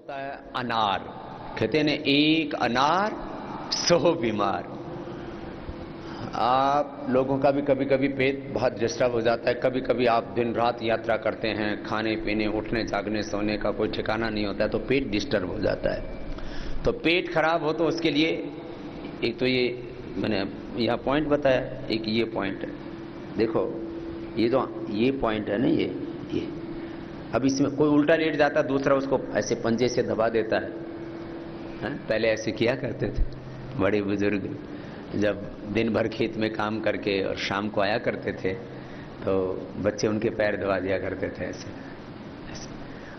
होता है अनार। कहते हैं एक अनार 100 बीमार। आप लोगों का भी कभी कभी पेट बहुत डिस्टर्ब हो जाता है। कभी कभी आप दिन रात यात्रा करते हैं, खाने पीने उठने जागने सोने का कोई ठिकाना नहीं होता है, तो पेट डिस्टर्ब हो जाता है। तो पेट खराब हो तो उसके लिए एक तो ये मैंने यहाँ पॉइंट बताया, एक ये पॉइंट है। देखो ये पॉइंट है ना, ये अब इसमें कोई उल्टा लेट जाता, दूसरा उसको ऐसे पंजे से दबा देता है। पहले ऐसे किया करते थे बड़े बुजुर्ग, जब दिन भर खेत में काम करके और शाम को आया करते थे तो बच्चे उनके पैर दबा दिया करते थे ऐसे।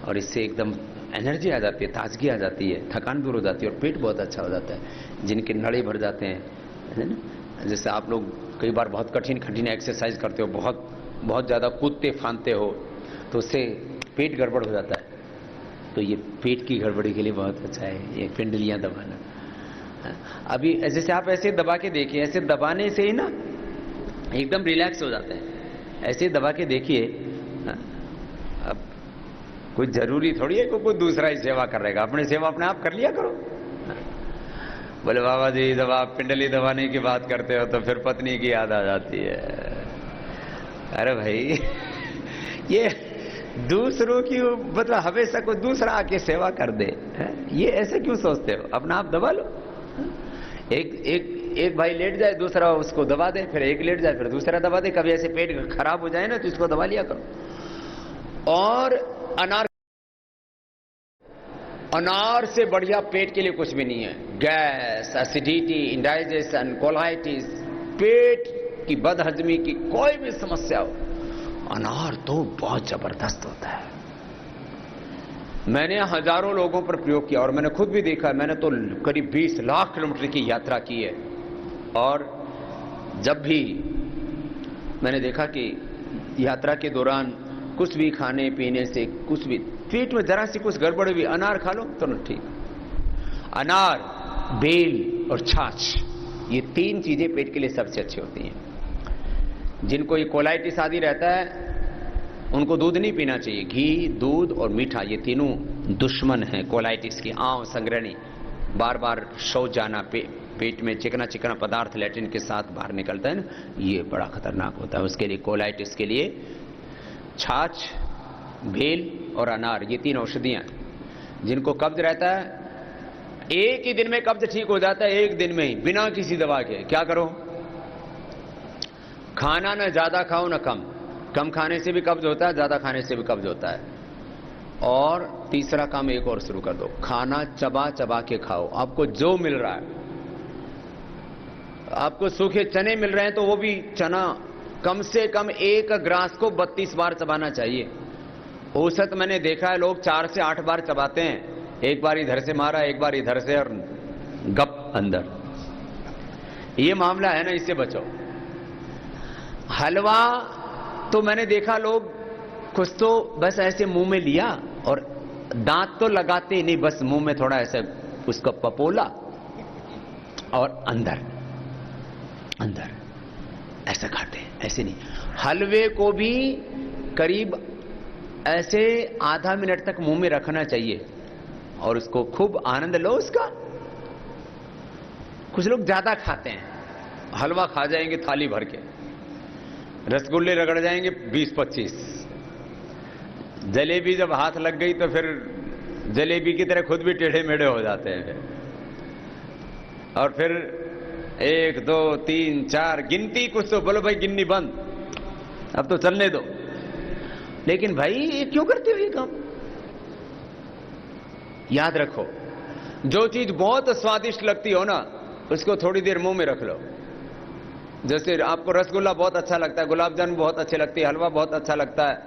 और इससे एकदम एनर्जी आ जाती है, ताजगी आ जाती है, थकान दूर हो जाती है और पेट बहुत अच्छा हो जाता है। जिनके नड़े भर जाते हैं, है ना, जैसे आप लोग कई बार बहुत कठिन एक्सरसाइज करते हो, बहुत ज़्यादा कूदते फांदते हो, तो उससे पेट गड़बड़ हो जाता है। तो ये पेट की गड़बड़ी के लिए बहुत अच्छा है ये पिंडलियाँ दबाना। अभी जैसे आप ऐसे दबा के देखिए, ऐसे दबाने से ही ना एकदम रिलैक्स हो जाते हैं। ऐसे दबा के देखिए। अब कोई जरूरी थोड़ी है कोई दूसरा ही सेवा कर रहेगा, अपनी सेवा अपने आप कर लिया करो। बोले बाबा जी जब आप पिंडली दबाने की बात करते हो तो फिर पत्नी की याद आ जाती है। अरे भाई ये दूसरों की मतलब हमेशा कोई दूसरा आके सेवा कर दे, ये ऐसे क्यों सोचते हो? अपना आप दबा लो। एक भाई लेट जाए, दूसरा उसको दबा दे, फिर एक लेट जाए, फिर दूसरा दबा दे। कभी ऐसे पेट खराब हो जाए ना तो इसको दबा लिया करो। और अनार से बढ़िया पेट के लिए कुछ भी नहीं है। गैस, एसिडिटी, इंडाइजेशन, कोलाइटिस, पेट की बदहजमी की कोई भी समस्या हो, अनार तो बहुत जबरदस्त होता है। मैंने हजारों लोगों पर प्रयोग किया और मैंने खुद भी देखा। मैंने तो करीब 20 लाख किलोमीटर की यात्रा की है और जब भी मैंने देखा कि यात्रा के दौरान कुछ भी खाने पीने से कुछ भी पेट में जरा सी कुछ गड़बड़ हुई, अनार खा लो तो ना ठीक। अनार, बेल और छाछ, ये 3 चीजें पेट के लिए सबसे अच्छी होती हैं। जिनको ये कोलाइटिस आदि रहता है उनको दूध नहीं पीना चाहिए। घी, दूध और मीठा, ये तीनों दुश्मन हैं कोलाइटिस की। आंव संग्रहणी, बार बार शौच जाना, पेट में चिकना पदार्थ लैट्रिन के साथ बाहर निकलता है ना, ये बड़ा खतरनाक होता है। उसके लिए कोलाइटिस के लिए छाछ, बेल और अनार, ये 3 औषधियां। जिनको कब्ज रहता है, एक ही दिन में कब्ज ठीक हो जाता है, एक दिन में ही, बिना किसी दवा के। क्या करो? खाना न ज्यादा खाओ न कम खाने से भी कब्ज होता है, ज्यादा खाने से भी कब्ज होता है। और तीसरा काम एक और शुरू कर दो, खाना चबा के खाओ। आपको जो मिल रहा है, आपको सूखे चने मिल रहे हैं तो वो भी चना कम से कम 1 ग्रास को 32 बार चबाना चाहिए। औसत मैंने देखा है लोग 4 से 8 बार चबाते हैं। एक बार इधर से मारा, एक बार इधर से, और गप अंदर। ये मामला है ना, इससे बचो। हलवा तो मैंने देखा लोग कुछ तो बस ऐसे मुंह में लिया और दांत तो लगाते नहीं, बस मुंह में थोड़ा ऐसे उसका पपोला और अंदर ऐसा खाते हैं। ऐसे नहीं, हलवे को भी करीब ऐसे आधा मिनट तक मुंह में रखना चाहिए और उसको खूब आनंद लो उसका। कुछ लोग ज्यादा खाते हैं, हलवा खा जाएंगे थाली भर के, रसगुल्ले रगड़ जाएंगे 20-25। जलेबी जब हाथ लग गई तो फिर जलेबी की तरह खुद भी टेढ़े मेढ़े हो जाते हैं। और फिर 1 2 3 4 गिनती कुछ तो बोलो भाई, गिननी बंद, अब तो चलने दो। लेकिन भाई ये क्यों करते हो ये काम? याद रखो, जो चीज बहुत स्वादिष्ट लगती हो ना, उसको थोड़ी देर मुंह में रख लो। जैसे आपको रसगुल्ला बहुत अच्छा लगता है, गुलाब जामुन बहुत अच्छे लगती है, हलवा बहुत अच्छा लगता है,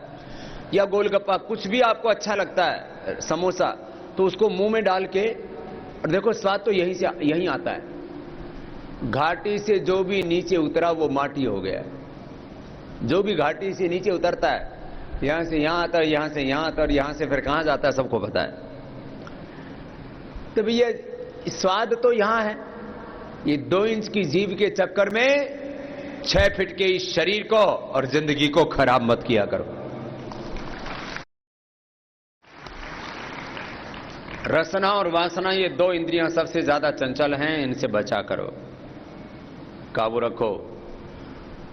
या गोलगप्पा, कुछ भी आपको अच्छा लगता है, समोसा, तो उसको मुंह में डाल के, और देखो स्वाद तो यहीं आता है। घाटी से जो भी नीचे उतरा वो माटी हो गया। जो भी घाटी से नीचे उतरता है, यहां से यहां आता है, यहां से यहां आता है, और यहां से फिर कहां जाता है सबको पता है। तो भैया स्वाद तो यहां है। ये 2 इंच की जीभ के चक्कर में 6 फीट के इस शरीर को और जिंदगी को खराब मत किया करो। रसना और वासना, ये दो इंद्रियां सबसे ज्यादा चंचल हैं, इनसे बचा करो, काबू रखो।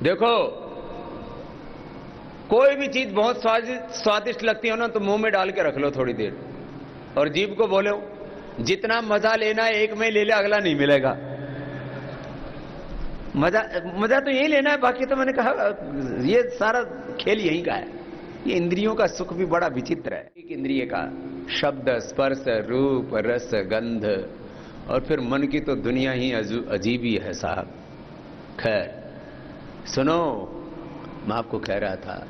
देखो, कोई भी चीज बहुत स्वादिष्ट लगती हो ना, तो मुंह में डाल के रख लो थोड़ी देर, और जीभ को बोलो जितना मजा लेना है एक में ले ले, अगला नहीं मिलेगा। मजा तो यही लेना है, बाकी तो मैंने कहा ये सारा खेल यही का है। ये इंद्रियों का सुख भी बड़ा विचित्र है। एक इंद्रिय का शब्द, स्पर्श, रूप, रस, गंध, और फिर मन की तो दुनिया ही अजीब ही है साहब। खैर सुनो, मैं आपको कह रहा था,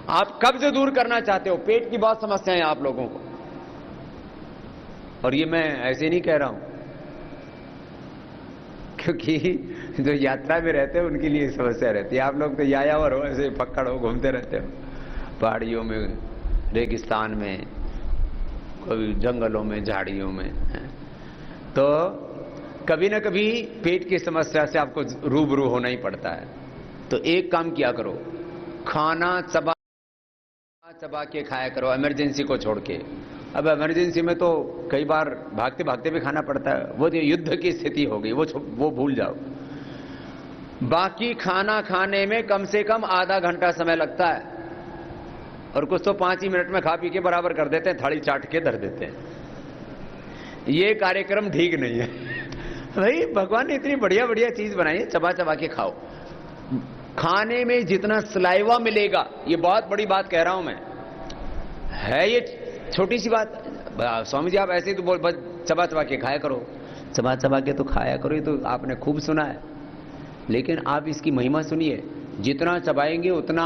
आप कब्ज दूर करना चाहते हो, पेट की बहुत समस्या है आप लोगों को, और ये मैं ऐसे नहीं कह रहा हूं, क्योंकि जो यात्रा में रहते हैं उनके लिए समस्या रहती है। आप लोग तो यायावर हो, ऐसे पकड़ हो, घूमते रहते हो पहाड़ियों में, रेगिस्तान में, कभी जंगलों में, झाड़ियों में, तो कभी ना कभी पेट की समस्या से आपको रूबरू होना ही पड़ता है। तो एक काम किया करो, खाना चबा के खाया करो, इमरजेंसी को छोड़ के। अब इमरजेंसी में तो कई बार भागते भागते भी खाना पड़ता है, वो युद्ध की स्थिति हो गई, वो भूल जाओ। बाकी खाना खाने में कम से कम आधा घंटा समय लगता है, और कुछ तो 5 ही मिनट में खा पी के बराबर कर देते हैं, थाली चाट के धर देते हैं। ये कार्यक्रम ठीक नहीं है भाई। भगवान ने इतनी बढ़िया बढ़िया चीज बनाई है, चबा चबा के खाओ। खाने में जितना सलाइवा मिलेगा, ये बहुत बड़ी बात कह रहा हूं मैं, है ये छोटी सी बात। स्वामी जी आप ऐसे ही तो बोल, बस चबा चबा के खाया करो, चबा चबा के तो खाया करो, ये तो आपने खूब सुना है, लेकिन आप इसकी महिमा सुनिए। जितना चबाएंगे उतना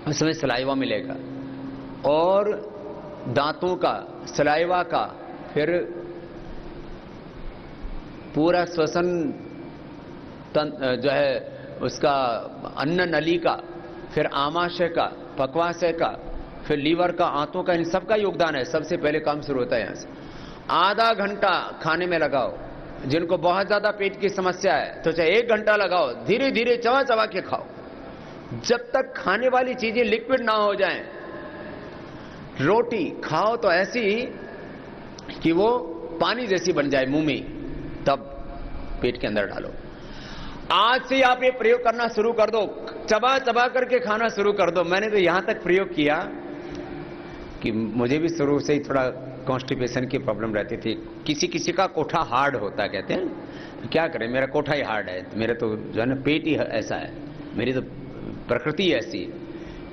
उसमें सलाइवा मिलेगा, और दांतों का, सलाइवा का, फिर पूरा श्वसन जो है उसका, अन्न नली का, फिर आमाशय का, पक्वाशय का, फिर लीवर का, आंतों का, इन सब का योगदान है। सबसे पहले काम शुरू होता है यहां से। आधा घंटा खाने में लगाओ। जिनको बहुत ज्यादा पेट की समस्या है तो चाहे 1 घंटा लगाओ, धीरे धीरे चबा चबा के खाओ, जब तक खाने वाली चीजें लिक्विड ना हो जाएं। रोटी खाओ तो ऐसी कि वो पानी जैसी बन जाए मुंह में, तब पेट के अंदर डालो। आज से आप ये प्रयोग करना शुरू कर दो, चबा चबा करके खाना शुरू कर दो। मैंने तो यहां तक प्रयोग किया कि मुझे भी शुरू से ही थोड़ा कॉन्स्टिपेशन की प्रॉब्लम रहती थी। किसी किसी का कोठा हार्ड होता है, कहते हैं, क्या करें, मेरा कोठा ही हार्ड है, मेरा तो जो है ना पेट ही ऐसा है, मेरी तो प्रकृति ऐसी है।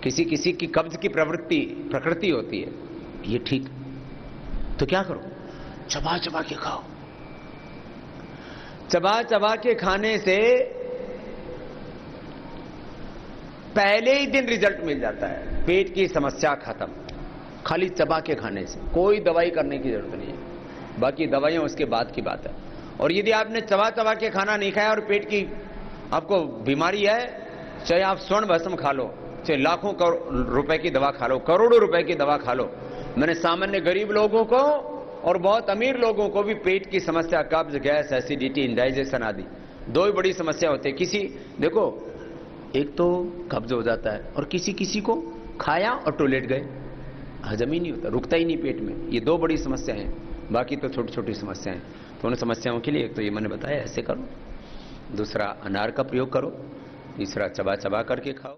किसी किसी की कब्ज की प्रकृति होती है, ये ठीक। तो क्या करो, चबा चबा के खाओ। चबा चबा के खाने से पहले ही दिन रिजल्ट मिल जाता है, पेट की समस्या खत्म, खाली चबा के खाने से। कोई दवाई करने की जरूरत नहीं है, बाकी दवाइयां उसके बाद की बात है। और यदि आपने चबा चबा के खाना नहीं खाया और पेट की आपको बीमारी है, चाहे आप स्वर्ण भस्म खा लो, चाहे लाखों रुपए की दवा खा लो, करोड़ों रुपए की दवा खा लो। मैंने सामान्य गरीब लोगों को और बहुत अमीर लोगों को भी पेट की समस्या, कब्ज, गैस, एसिडिटी, इंडाइजेशन आदि 2 ही बड़ी समस्या होती है। किसी देखो, एक तो कब्ज हो जाता है, और किसी किसी को खाया और टॉयलेट गए, हजम ही नहीं होता, रुकता ही नहीं पेट में। ये 2 बड़ी समस्याएं हैं, बाकी तो छोटी छोटी समस्याएं। तो उन समस्याओं के लिए एक तो ये मैंने बताया ऐसे करो, दूसरा अनार का प्रयोग करो, तीसरा चबा चबा करके खाओ।